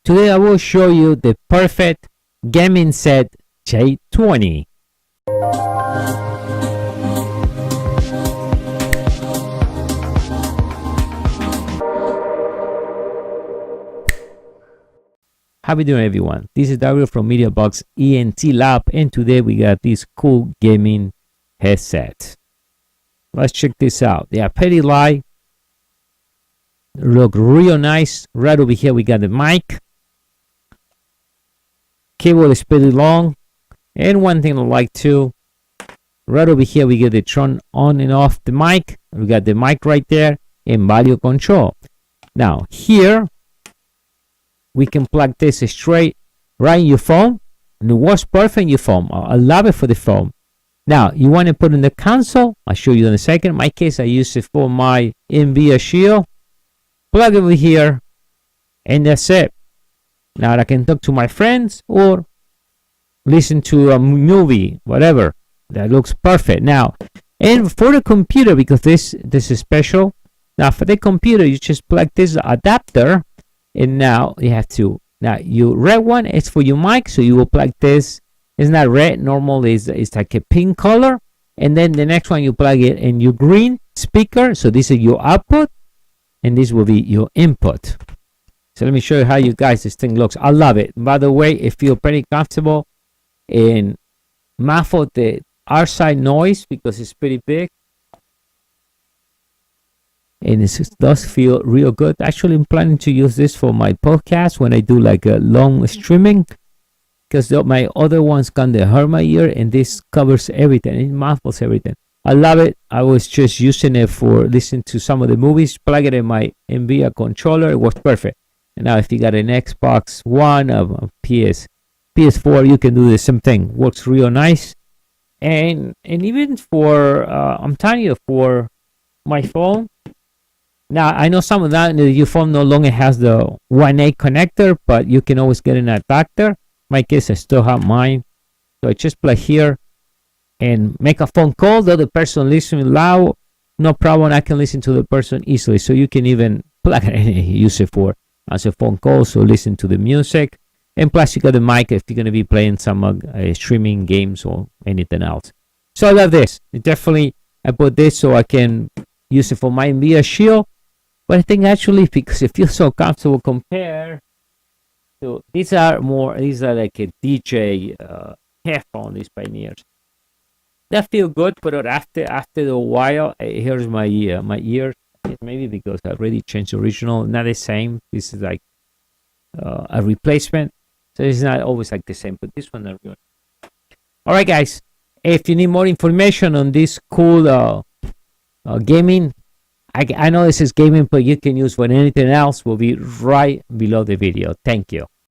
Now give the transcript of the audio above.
Today I will show you the perfect gaming set J20. How we doing, everyone? This is Dario from mediaboxentlive, and today we got this cool gaming headset. Let's check this out. They are pretty light, look real nice. Right over here we got the mic. Cable is pretty long, and one thing I like too, right over here we get the turn on and off the mic. We got the mic right there and volume control. Now here we can plug this straight right in your phone, and it works perfect in your phone. I love it for the phone. Now you want to put in the console. I'll show you in a second. In my case, I use it for my NVIDIA Shield. Plug it over here, and that's it. Now I can talk to my friends or listen to a movie, whatever. That looks perfect. Now, and for the computer, because this is special. Now for the computer, you just plug this adapter, and now you have to. Now your red one is for your mic, so you will plug this. It's not red. Normal is like a pink color, and then the next one you plug it in your green speaker. So this is your output, and this will be your input. So let me show you how you guys this thing looks. I love it. By the way, it feels pretty comfortable and muffle the outside noise because it's pretty big. And it does feel real good. Actually, I'm planning to use this for my podcast when I do like a long streaming, because my other ones kind of hurt my ear, and this covers everything. It muffles everything. I love it. I was just using it for listening to some of the movies. Plug it in my NVIDIA controller. It works perfect. And now if you got an Xbox One, a PS4, you can do the same thing. Works real nice. And even for, I'm telling you, for my phone. Now, I know some of that, your phone no longer has the 1A connector, but you can always get an adapter. In my case, I still have mine. So I just plug here and make a phone call. The other person listening loud, no problem. I can listen to the person easily. So you can even plug it and use it for as a phone call, so listen to the music. And plus you got the mic if you're going to be playing some streaming games or anything else. So I love this. Definitely I put this so I can use it for my NVIDIA Shield. But I think actually, because it feels so comfortable compared to these are like a DJ headphone, these Pioneers. That feel good, but after a while, it hurts my ears. Maybe because I already changed the original, not the same. This is like a replacement, so it's not always like the same. But this one, are good. All right, guys. If you need more information on this cool gaming, I know this is gaming, but you can use for anything else. Will be right below the video. Thank you.